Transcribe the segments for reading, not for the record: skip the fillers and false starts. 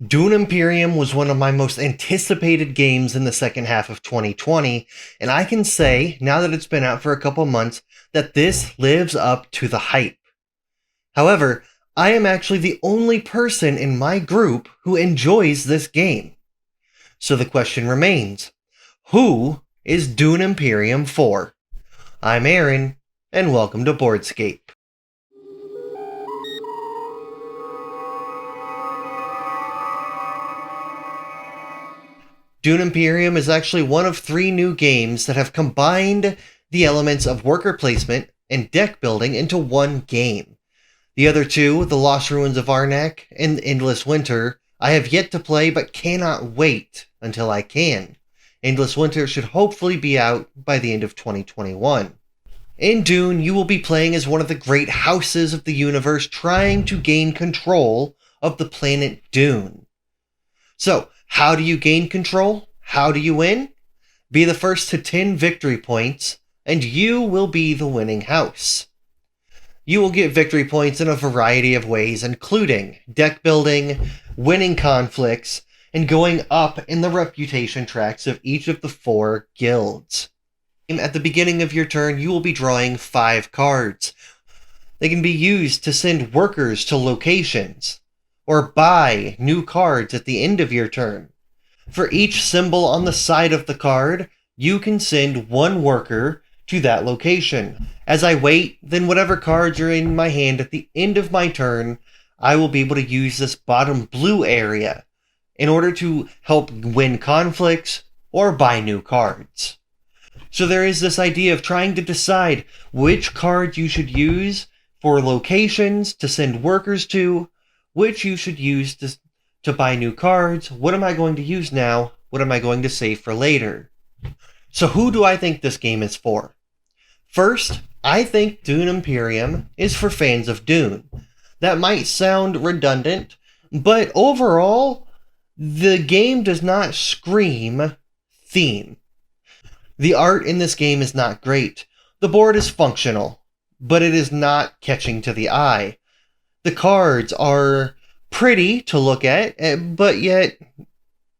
Dune Imperium was one of my most anticipated games in the second half of 2020, and I can say, now that it's been out for a couple months, that this lives up to the hype. However, I am actually the only person in my group who enjoys this game. So the question remains, who is Dune Imperium for? I'm Aaron, and welcome to Boardscape. Dune Imperium is actually one of three new games that have combined the elements of worker placement and deck building into one game. The other two, The Lost Ruins of Arnak and Endless Winter, I have yet to play but cannot wait until I can. Endless Winter should hopefully be out by the end of 2021. In Dune, you will be playing as one of the great houses of the universe trying to gain control of the planet Dune. So, how do you gain control? How do you win? Be the first to 10 victory points, and you will be the winning house. You will get victory points in a variety of ways, including deck building, winning conflicts, and going up in the reputation tracks of each of the four guilds. At the beginning of your turn, you will be drawing 5 cards. They can be used to send workers to locations, or buy new cards at the end of your turn. For each symbol on the side of the card, you can send one worker to that location. As I wait, then whatever cards are in my hand at the end of my turn, I will be able to use this bottom blue area in order to help win conflicts or buy new cards. So there is this idea of trying to decide which cards you should use for locations to send workers to, which you should use to buy new cards. What am I going to use now? What am I going to save for later? So who do I think this game is for? First, I think Dune Imperium is for fans of Dune. That might sound redundant, but overall, the game does not scream theme. The art in this game is not great. The board is functional, but it is not catching to the eye. The cards are pretty to look at, but yet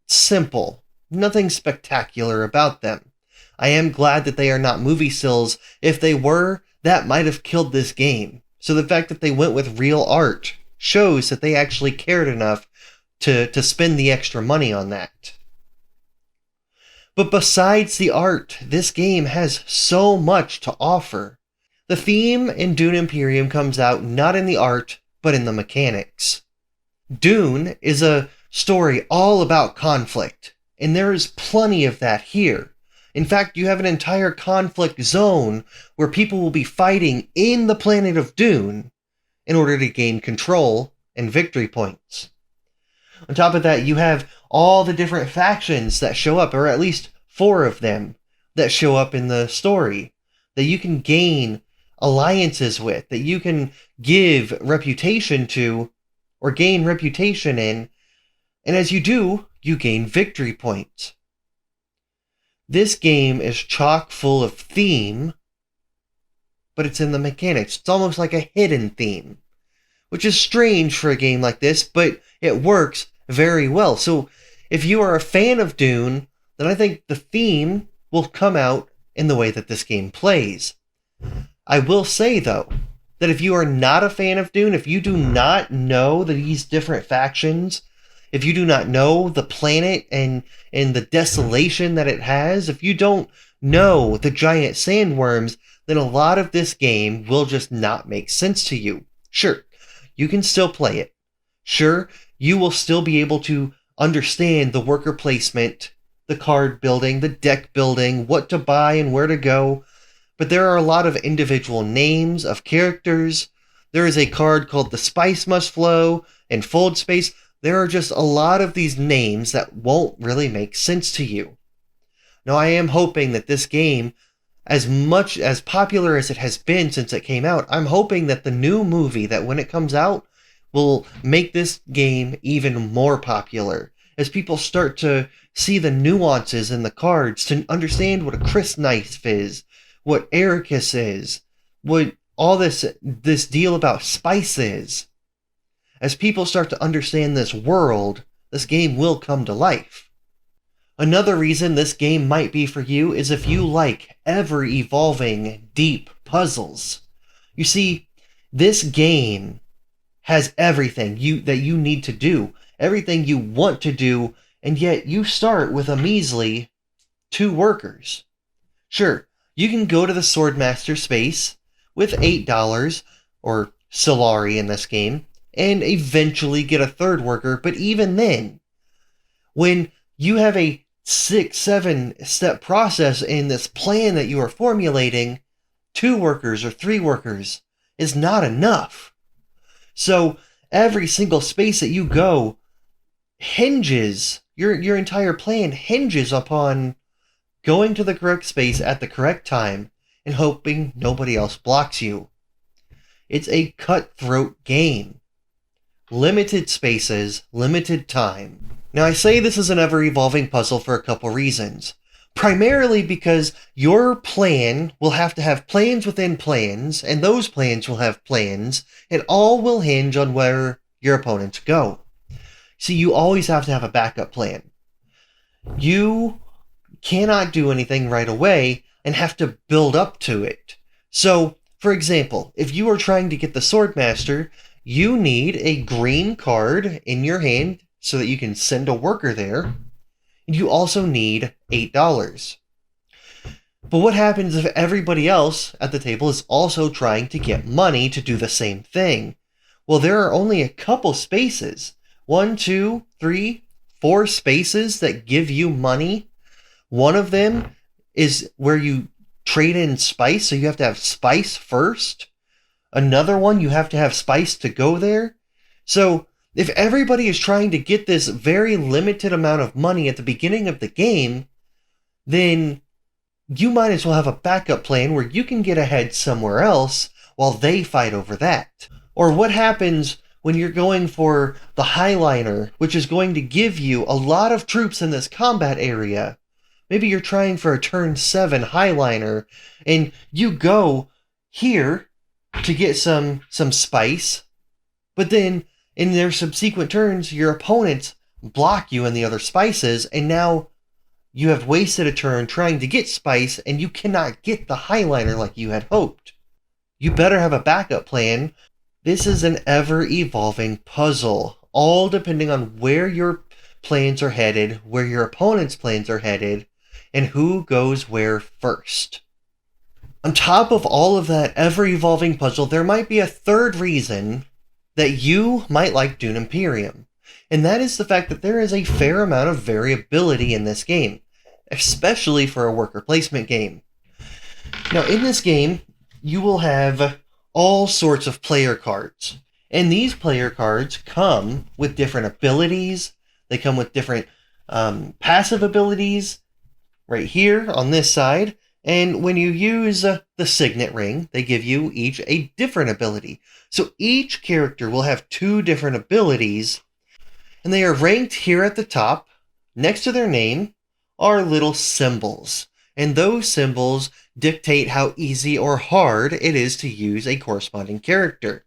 simple. Nothing spectacular about them. I am glad that they are not movie stills. If they were, that might have killed this game. So the fact that they went with real art shows that they actually cared enough to spend the extra money on that. But besides the art, this game has so much to offer. The theme in Dune Imperium comes out not in the art, but in the mechanics. Dune is a story all about conflict, and there is plenty of that here. In fact, you have an entire conflict zone where people will be fighting in the planet of Dune in order to gain control and victory points. On top of that, you have all the different factions that show up, or at least 4 of them that show up in the story, that you can gain alliances with, that you can give reputation to, or gain reputation in, and as you do, you gain victory points. This game is chock full of theme, but it's in the mechanics. It's almost like a hidden theme, which is strange for a game like this, but it works very well. So if you are a fan of Dune, then I think the theme will come out in the way that this game plays. I will say, though, that if you are not a fan of Dune, if you do not know these different factions, if you do not know the planet and the desolation that it has, if you don't know the giant sandworms, then a lot of this game will just not make sense to you. Sure, you can still play it. Sure, you will still be able to understand the worker placement, the card building, the deck building, what to buy and where to go. But there are a lot of individual names of characters. There is a card called The Spice Must Flow and Fold Space. There are just a lot of these names that won't really make sense to you. Now, I am hoping that this game, as much as popular as it has been since it came out, I'm hoping that the new movie, that when it comes out, will make this game even more popular. As people start to see the nuances in the cards, to understand what a Chris knife is, what Ericus is, what all this deal about spice is. As people start to understand this world, this game will come to life. Another reason this game might be for you is if you like ever-evolving, deep puzzles. You see, this game has everything that you need to do, everything you want to do, and yet you start with a measly 2 workers. Sure, you can go to the Swordmaster space with $8, or Solari in this game, and eventually get a 3rd worker, but even then, when you have a 6-7 step process in this plan that you are formulating, 2 workers or 3 workers is not enough. So every single space that you go hinges, your entire plan hinges upon going to the correct space at the correct time and hoping nobody else blocks you. It's a cutthroat game. Limited spaces, limited time. Now, I say this is an ever-evolving puzzle for a couple reasons. Primarily because your plan will have to have plans within plans, and those plans will have plans, and all will hinge on where your opponents go. So you always have to have a backup plan. You cannot do anything right away and have to build up to it. So, for example, if you are trying to get the Swordmaster, you need a green card in your hand so that you can send a worker there. And you also need $8. But what happens if everybody else at the table is also trying to get money to do the same thing? Well, there are only a couple spaces. 1, 2, 3, 4 spaces that give you money. One of them is where you trade in spice, so you have to have spice first. Another one, you have to have spice to go there. So if everybody is trying to get this very limited amount of money at the beginning of the game, then you might as well have a backup plan where you can get ahead somewhere else while they fight over that. Or what happens when you're going for the Highliner, which is going to give you a lot of troops in this combat area? Maybe you're trying for a turn 7 Highliner, and you go here to get some spice, but then in their subsequent turns, your opponents block you and the other spices, and now you have wasted a turn trying to get spice, and you cannot get the Highliner like you had hoped. You better have a backup plan. This is an ever-evolving puzzle, all depending on where your plans are headed, where your opponent's plans are headed, and who goes where first. On top of all of that ever-evolving puzzle, there might be a third reason that you might like Dune Imperium, and that is the fact that there is a fair amount of variability in this game, especially for a worker placement game. Now, in this game, you will have all sorts of player cards, and these player cards come with different abilities. They come with different passive abilities right here on this side, and when you use the Signet Ring, they give you each a different ability. So each character will have 2 different abilities, and they are ranked here at the top. Next to their name are little symbols, and those symbols dictate how easy or hard it is to use a corresponding character.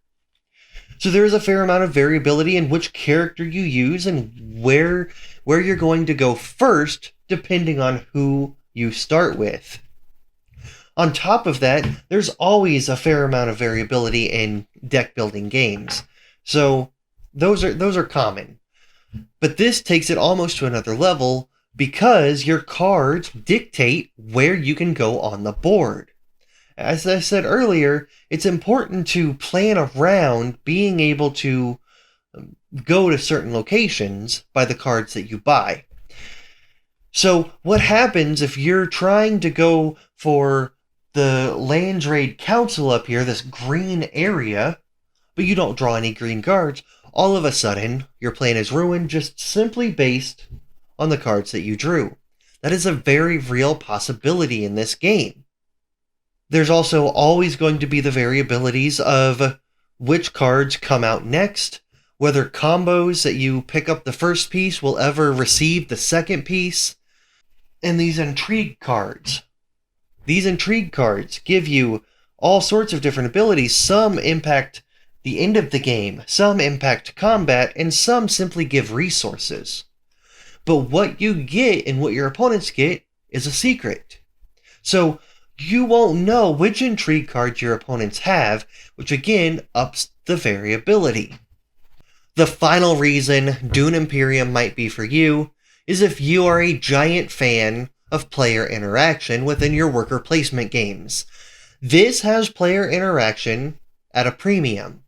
So there is a fair amount of variability in which character you use and where you're going to go first, depending on who you start with. On top of that, there's always a fair amount of variability in deck building games. So those are common. But this takes it almost to another level because your cards dictate where you can go on the board. As I said earlier, it's important to plan around being able to go to certain locations by the cards that you buy. So what happens if you're trying to go for the Landraid Council up here, this green area, but you don't draw any green cards? All of a sudden, your plan is ruined just simply based on the cards that you drew. That is a very real possibility in this game. There's also always going to be the variabilities of which cards come out next, whether combos that you pick up the first piece will ever receive the second piece, and these intrigue cards. These intrigue cards give you all sorts of different abilities. Some impact the end of the game, some impact combat, and some simply give resources. But what you get and what your opponents get is a secret. So you won't know which intrigue cards your opponents have, which again ups the variability. The final reason Dune Imperium might be for you is if you are a giant fan of player interaction within your worker placement games. This has player interaction at a premium.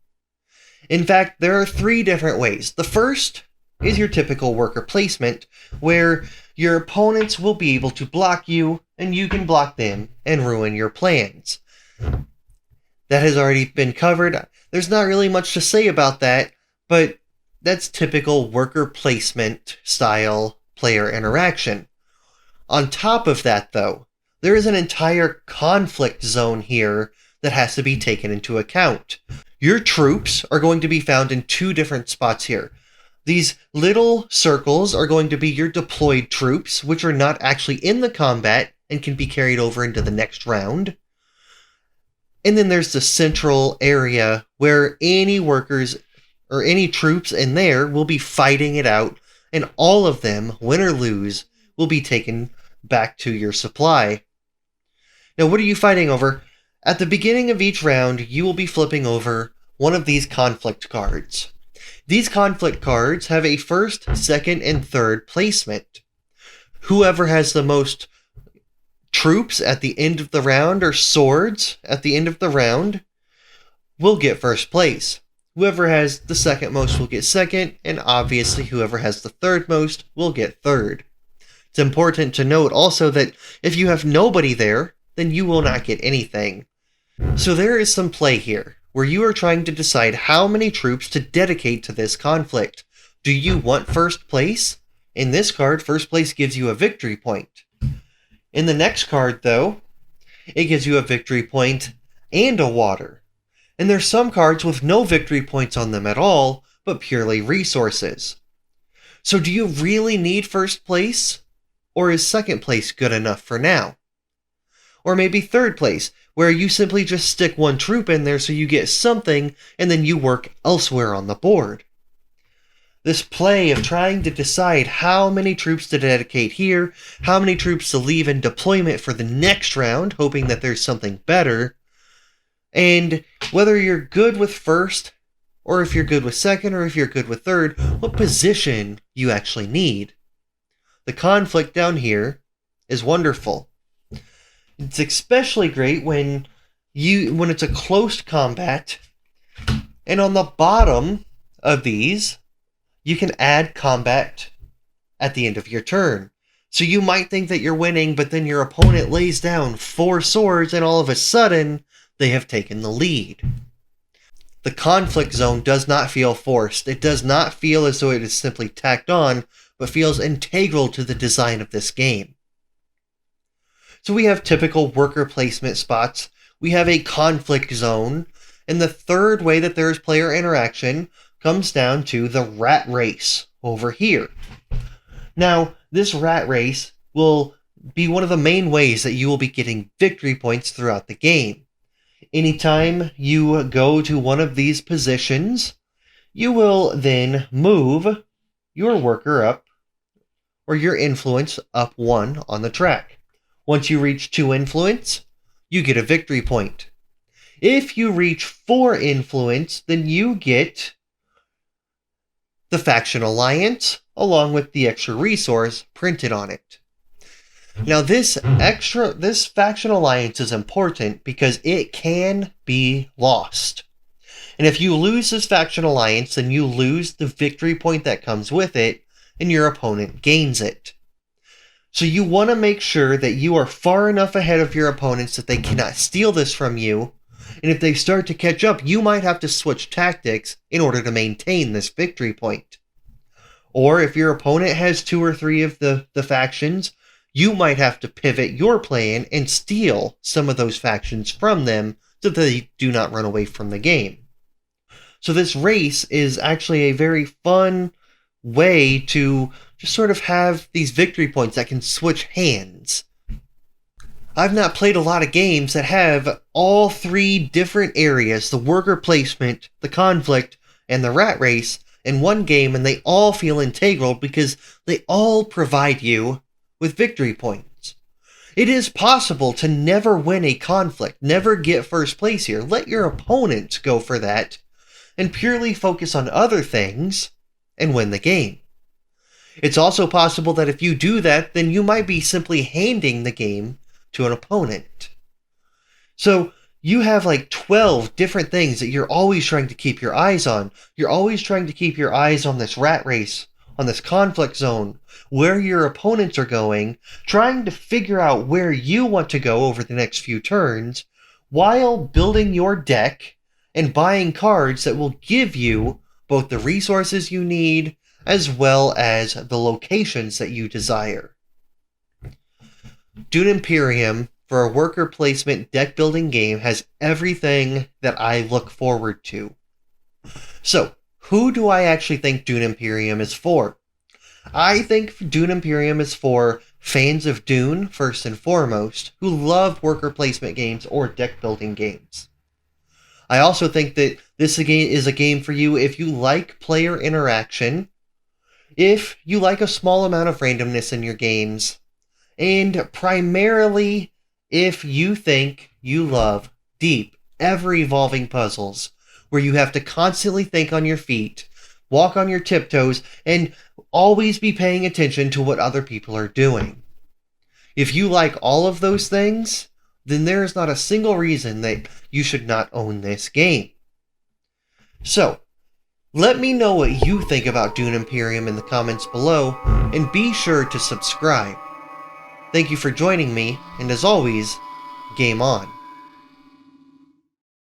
In fact, there are 3 different ways. The first is your typical worker placement, where your opponents will be able to block you, and you can block them and ruin your plans. That has already been covered. There's not really much to say about that, but that's typical worker placement style player interaction. On top of that, though, there is an entire conflict zone here that has to be taken into account. Your troops are going to be found in 2 different spots here. These little circles are going to be your deployed troops, which are not actually in the combat and can be carried over into the next round. And then there's the central area where any workers or any troops in there will be fighting it out, and all of them, win or lose, will be taken back to your supply. Now, what are you fighting over? At the beginning of each round, you will be flipping over one of these conflict cards. These conflict cards have a first, second, and third placement. Whoever has the most troops at the end of the round, or swords at the end of the round, will get first place. Whoever has the second most will get second, and obviously whoever has the third most will get third. It's important to note also that if you have nobody there, then you will not get anything. So there is some play here, where you are trying to decide how many troops to dedicate to this conflict. Do you want first place? In this card, first place gives you a victory point. In the next card, though, it gives you a victory point and a water. And there's some cards with no victory points on them at all, but purely resources. So do you really need first place? Or is second place good enough for now? Or maybe third place, where you simply just stick one troop in there so you get something, and then you work elsewhere on the board. This play of trying to decide how many troops to dedicate here, how many troops to leave in deployment for the next round, hoping that there's something better, and whether you're good with first, or if you're good with second, or if you're good with third, what position you actually need. The conflict down here is wonderful. It's especially great when it's a close combat, and on the bottom of these, you can add combat at the end of your turn. So you might think that you're winning, but then your opponent lays down 4 swords, and all of a sudden, they have taken the lead. The conflict zone does not feel forced. It does not feel as though it is simply tacked on, but feels integral to the design of this game. So we have typical worker placement spots, we have a conflict zone, and the third way that there is player interaction comes down to the rat race over here. Now, this rat race will be one of the main ways that you will be getting victory points throughout the game. Anytime you go to one of these positions, you will then move your worker up, or your influence up 1 on the track. Once you reach 2 influence, you get a victory point. If you reach 4 influence, then you get the faction alliance, along with the extra resource printed on it. Now this faction alliance is important because it can be lost. And if you lose this faction alliance, then you lose the victory point that comes with it, and your opponent gains it. So you want to make sure that you are far enough ahead of your opponents that they cannot steal this from you, and if they start to catch up, you might have to switch tactics in order to maintain this victory point. Or if your opponent has 2 or 3 of the factions, you might have to pivot your plan and steal some of those factions from them so that they do not run away from the game. So this race is actually a very fun way to just sort of have these victory points that can switch hands. I've not played a lot of games that have all three different areas, the worker placement, the conflict, and the rat race, in one game, and they all feel integral because they all provide you with victory points. It is possible to never win a conflict, never get first place here. Let your opponent go for that, and purely focus on other things, and win the game. It's also possible that if you do that, then you might be simply handing the game to an opponent. So you have like 12 different things that you're always trying to keep your eyes on. You're always trying to keep your eyes on this rat race, on this conflict zone, where your opponents are going, trying to figure out where you want to go over the next few turns, while building your deck and buying cards that will give you both the resources you need as well as the locations that you desire. Dune Imperium, for a worker placement deck building game, has everything that I look forward to. So, who do I actually think Dune Imperium is for? I think Dune Imperium is for fans of Dune, first and foremost, who love worker placement games or deck building games. I also think that this is a game for you if you like player interaction, if you like a small amount of randomness in your games, and primarily if you think you love deep, ever-evolving puzzles where you have to constantly think on your feet, walk on your tiptoes, and always be paying attention to what other people are doing. If you like all of those things, then there is not a single reason that you should not own this game. So, let me know what you think about Dune Imperium in the comments below, and be sure to subscribe. Thank you for joining me, and as always, game on.